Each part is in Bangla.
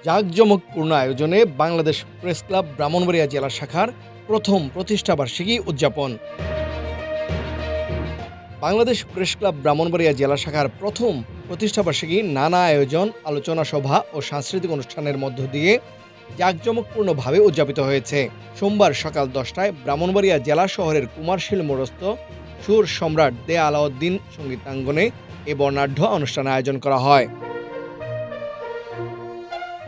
জাঁকজমকপূর্ণ আয়োজনে বাংলাদেশ প্রেস ক্লাব ব্রাহ্মণবাড়িয়া জেলা শাখার প্রথম প্রতিষ্ঠাবার্ষিকী উদযাপন। বাংলাদেশ প্রেস ক্লাব ব্রাহ্মণবাড়িয়া জেলা শাখার প্রথম প্রতিষ্ঠাবার্ষিকী নানা আয়োজন, আলোচনা সভা ও সাংস্কৃতিক অনুষ্ঠানের মধ্য দিয়ে জাঁকজমকপূর্ণভাবে উদযাপিত হয়েছে। সোমবার সকাল 10টায় ব্রাহ্মণবাড়িয়া জেলা শহরের কুমারশীল মোড়স্থ সুর সম্রাট দে আলাউদ্দিন সঙ্গীতাঙ্গনে এ বর্ণাঢ্য অনুষ্ঠানের আয়োজন করা হয়।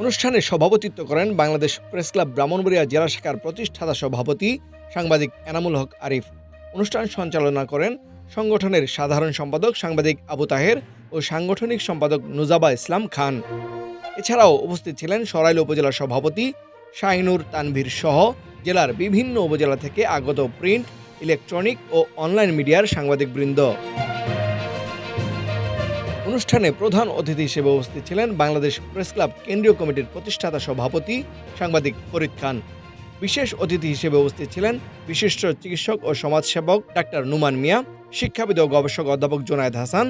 অনুষ্ঠানে সভাপতিত্ব করেন বাংলাদেশ প্রেস ক্লাব ব্রাহ্মণবাড়িয়া জেলা শাখার প্রতিষ্ঠাতা সভাপতি সাংবাদিক এনামুল হক আরিফ। অনুষ্ঠান সঞ্চালনা করেন সংগঠনের সাধারণ সম্পাদক সাংবাদিক আবু তাহের ও সাংগঠনিক সম্পাদক নুজাবা ইসলাম খান। এছাড়াও উপস্থিত ছিলেন সরাইল উপজেলা সভাপতি শাহিনুর তানভীর সহ জেলার বিভিন্ন উপজেলা থেকে আগত প্রিন্ট, ইলেকট্রনিক ও অনলাইন মিডিয়ার সাংবাদিকবৃন্দ। অনুষ্ঠানে প্রধান অতিথি হিসেবে উপস্থিত ছিলেন বাংলাদেশ প্রেস ক্লাব কেন্দ্রীয় কমিটির প্রতিষ্ঠাতা সভাপতি সাংবাদিক ফরিদ খান। বিশেষ অতিথি হিসেবে উপস্থিত ছিলেন বিশিষ্ট চিকিৎসক ও সমাজসেবক ডাক্তার নুমান মিয়া, শিক্ষাবিদ ও গবেষক অধ্যাপক জোনায়েদ হাসান,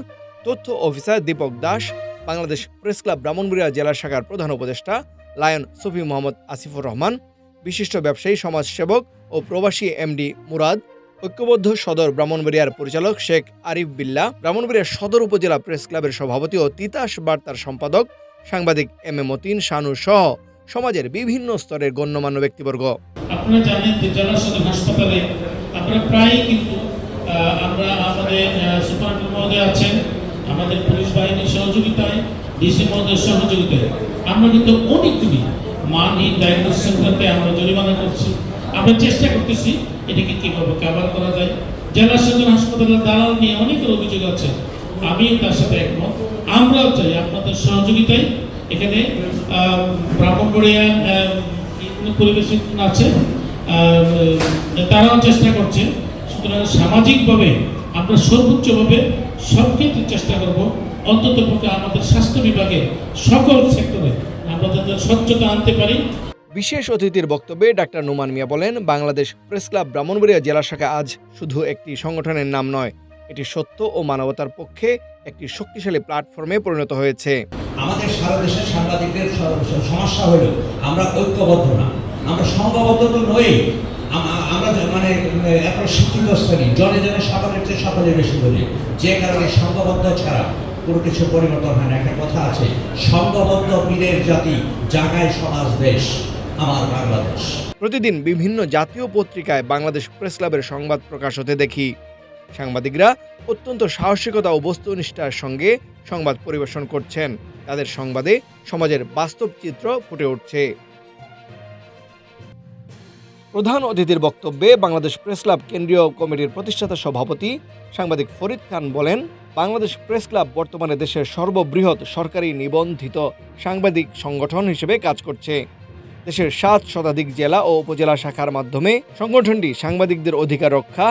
তথ্য officer Dipak Das, Bangladesh press club Brahmanbaria জেলা শাখার প্রধান উপদেষ্টা লায়ন সফি মোহাম্মদ আসিফুর রহমান, বিশিষ্ট ব্যবসায়ী সমাজসেবক ও প্রবাসী এমডি মুরাদ, ঐক্যবদ্ধ সদর ব্রাহ্মণবাড়িয়ার পরিচালক শেখ আরিফ বিল্লাহ, ব্রাহ্মণবাড়িয়া সদর উপজেলা প্রেস ক্লাবের সভাপতি ও তিতাস বার্তার সম্পাদক সাংবাদিক এম এ মতিন শানু সহ সমাজের বিভিন্ন স্তরের গণ্যমান্য ব্যক্তিবর্গ। আপনারা জানেন যে জেলা সদর হাসপাতালে আপনারা প্রায়ই কিন্তু আমরা আমাদের সুপারিনটেন্ডেন্ট মহোদয় আছেন, আমাদের পুলিশ বাহিনীর সহযোগিতায়, ডিসি মহোদয়ের সহযোগিতায় আমরা কিন্তু অনেকগুলি মানহীন ডায়াগনোসিস সেন্টারকে আমরা জরিমানা করছি। আমরা চেষ্টা করতেছি এটাকে কীভাবে কভার করা যায়। জেলা সদর হাসপাতালের দালাল নিয়ে অনেকের অভিযোগ আছে, আমি তার সাথে একমত। আমরাও চাই আপনাদের সহযোগিতায় এখানে ব্রাহ্মণবাড়িয়া পরিবেশন আছে, তারাও চেষ্টা করছে। সুতরাং সামাজিকভাবে আমরা সর্বোচ্চভাবে সব ক্ষেত্রে চেষ্টা করব অন্তত পক্ষে আমাদের স্বাস্থ্য বিভাগে সকল সেক্টরে আমরা যাতে স্বচ্ছতা আনতে পারি। বিশেষ অতিথির বক্তব্যে ডাক্তার নুমান মিয়া বলেন, বাংলাদেশ প্রেস ক্লাব ব্রাহ্মণবাড়িয়া জেলা শাখা আজ শুধু একটি সংগঠনের নাম নয়, এটি সত্য ও মানবতার পক্ষে একটি শক্তিশালী প্ল্যাটফর্মে পরিণত হয়েছে। আমাদের সারা দেশের সাংবাদিকদের সমস্যা হলো আমরা ঐক্যবদ্ধ না, আমরা সংঘবদ্ধ তো নই। আমরা মানে এখন শিক্ষিত শ্রেণী, জনে জনে সকলের চেয়ে সকলে বেশি বলি, যে কারণে সংঘবদ্ধ ছাড়া কোনো কিছু পরিবর্তন হয় না। একটা কথা আছে, সংঘবদ্ধ বীরের জাতি জাগায় সমাজ দেশ আমার বাংলাদেশ। প্রতিদিন বিভিন্ন জাতীয় পত্রিকায় বাংলাদেশ প্রেস ক্লাবের সংবাদ প্রকাশ হতে দেখি। সাংবাদিকরা অত্যন্ত সাহসিকতা ও বস্তুনিষ্ঠার সঙ্গে সংবাদ পরিবেশন করছেন। তাদের সংবাদে সমাজের বাস্তব চিত্র ফুটে উঠছে। প্রধান অতিথির বক্তব্যে বাংলাদেশ প্রেস ক্লাব কেন্দ্রীয় কমিটির প্রতিষ্ঠাতা সভাপতি সাংবাদিক ফরিদ খান বলেন, বাংলাদেশ প্রেস ক্লাব বর্তমানে দেশের সর্ববৃহৎ সরকারি নিবন্ধিত সাংবাদিক সংগঠন হিসেবে কাজ করছে। দেশের 7 শতাধিক জেলা ও উপজেলা শাখার মাধ্যমে সংগঠনটি সাংবাদিকদের অধিকার রক্ষা,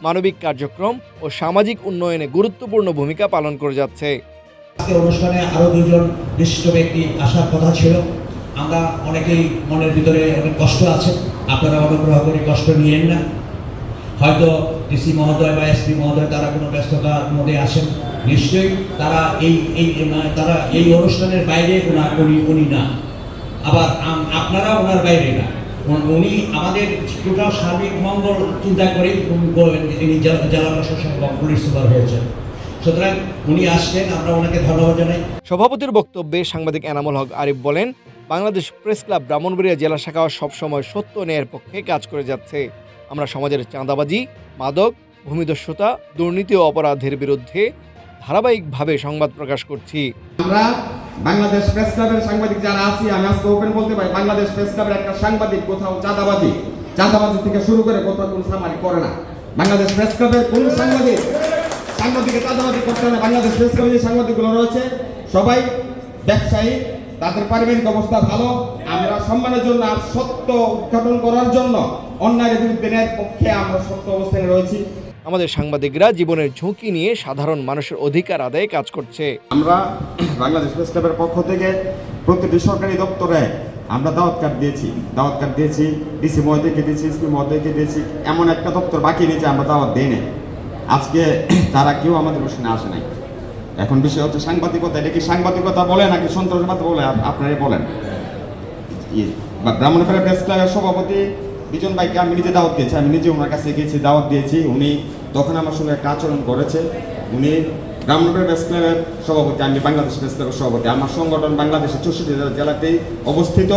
মানবিক কার্যক্রম ও সামাজিক উন্নয়নে গুরুত্বপূর্ণ ভূমিকা পালন করে যাচ্ছে। আজকের অনুষ্ঠানে আরো দুজন বিশিষ্ট ব্যক্তি আসার কথা ছিল। আমরা অনেকেই মনের ভিতরে অনেক কষ্ট আছে, আপনারা অনুগ্রহ করে কষ্ট নিয়েন না। হয়তো ডিসি মহোদয় বা এসপি মহোদয় তারা কোনো ব্যস্ততার মধ্যে আছেন, নিশ্চয়ই তারা এই অনুষ্ঠানের বাইরে উনি না, আবার আপনারা ওনার বাইরে না। উনি আমাদের টোটাল সার্বিক মঙ্গল চিন্তা করে তিনি জেলা প্রশাসক এবং পুলিশ সুপার হয়েছেন। সুতরাং উনি আসলেন, আমরা ওনাকে ধন্যবাদ জানাই। সভাপতির বক্তব্যে সাংবাদিক এনামুল হক আরিফ বলেন, বাংলাদেশ প্রেস ক্লাব ব্রাহ্মণবাড়িয়া জেলা শাখা সবসময় সত্য ন্যায়ের পক্ষে কাজ করে যাচ্ছে। আমরা সমাজের চাঁদাবাজি, মাদক, ভূমিদস্যুতা, দুর্নীতি ও অপরাধের বিরুদ্ধে ধারাবাহিকভাবে সংবাদ প্রকাশ করছি। আমরা বাংলাদেশ প্রেস ক্লাবের সাংবাদিক যারা আছি, আমি আজকে ওপেন বলতে পারি, বাংলাদেশ প্রেস ক্লাবের একটা সাংবাদিক কোথাও চাঁদাবাজি থেকে শুরু করে কোথাও কোনো সামারি করে না। বাংলাদেশ প্রেস ক্লাবের কোন সাংবাদিকের চাঁদাবাজি করতে না। বাংলাদেশ প্রেস ক্লাবের যে সাংবাদিকগুলো রয়েছে সবাই ব্যবসায়ী, তাদের পারিবারিক অবস্থা ভালো। আমরা সম্মানের জন্য আর সত্য উদ্ঘাটন করার জন্য অন্যায়ের বিরুদ্ধে ন্যায়ের পক্ষে আমরা সত্য অবস্থানে রয়েছি। আমাদের সাংবাদিকরা জীবনের ঝুঁকি নিয়ে সাধারণ মানুষের অধিকার আদায়ে কাজ করছে। আমরা বাংলাদেশ প্রেস ক্লাবের পক্ষ থেকে প্রতিটি সরকারি দপ্তরে আমরা দাওয়াত কার্ড দিয়েছি, ডিসি মহোদয়কে দিয়েছি, এসপি মহোদয়কে দিয়েছি। এমন একটা দপ্তর বাকি নেই যে আমরা দাওয়াত দিই না। আজকে তারা কেউ আমাদের প্রশ্নে আসে নাই। এখন বিষয় হচ্ছে সাংবাদিকতা, এটা কি সাংবাদিকতা বলে নাকি সন্ত্রাসবাদ বলে আপনারাই বলেন। ব্রাহ্মণবাড়িয়া প্রেস ক্লাবের সভাপতি বিজন ভাইকে আমি নিজে দাওয়াত দিয়েছি, আমি নিজে ওনার কাছে গিয়েছি, দাওয়াত দিয়েছি। উনি তখন আমার সঙ্গে একটা আচরণ করেছে। উনি ব্রাহ্মণবাড়িয়া প্রেস ক্লাবের সভাপতি, আমি বাংলাদেশ প্রেস ক্লাবের সভাপতি। আমার সংগঠন বাংলাদেশের 64 জেলাতেই অবস্থিত,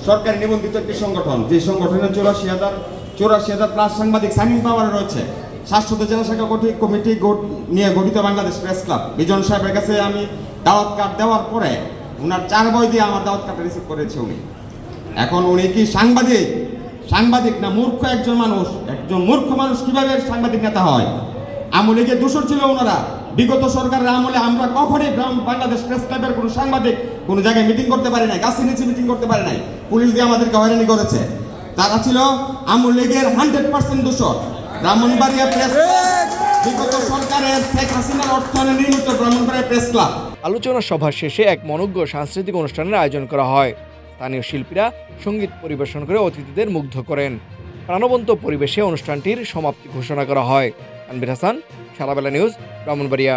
সরকারি নিবন্ধিত একটি সংগঠন, যে সংগঠনের 84,000 প্লাস সাংবাদিক সাইনিং পাওয়ার রয়েছে। 700 জেলা শাখা কমিটি নিয়ে গঠিত বাংলাদেশ প্রেস ক্লাব। বিজন সাহেবের কাছে আমি দাওয়াত কার্ড দেওয়ার পরে ওনার 4 বই দিয়ে আমার দাওয়াত কার্ডটা রিসিভ করেছে উনি। এখন উনি কি সাংবাদিক না মূর্খ একজন মানুষ? একজন মূর্খ মানুষ কিভাবে সাংবাদিক নেতা হয়? আমলে যে দোষর ছিল ওনারা, বিগত সরকারের আমলে আমরা কখনোই বাংলাদেশ প্রেস ক্লাবের কোনো সাংবাদিক কোনো জায়গায় মিটিং করতে পারি নাই, গাছের নিচে মিটিং করতে পারি নাই, পুলিশ দিয়ে আমাদেরকে হয়রানি করেছে। তারা ছিল আমল লীগের 100% দোষর। ব্রাহ্মণবাড়িয়া প্রেস বিগত সরকারের শেখ হাসিনার অর্থায়নে নির্মিত ব্রাহ্মণবাড়িয়া প্রেস ক্লাব। আলোচনা সভা শেষে এক মনোজ্ঞ সাংস্কৃতিক অনুষ্ঠানের আয়োজন করা হয়। স্থানীয় শিল্পীরা সঙ্গীত পরিবেশন করে অতিথিদের মুগ্ধ করেন। প্রাণবন্ত পরিবেশে অনুষ্ঠানটির সমাপ্তি ঘোষণা করা হয়। তানভীর হাসান, সারাবেলা নিউজ, ব্রাহ্মণবাড়িয়া।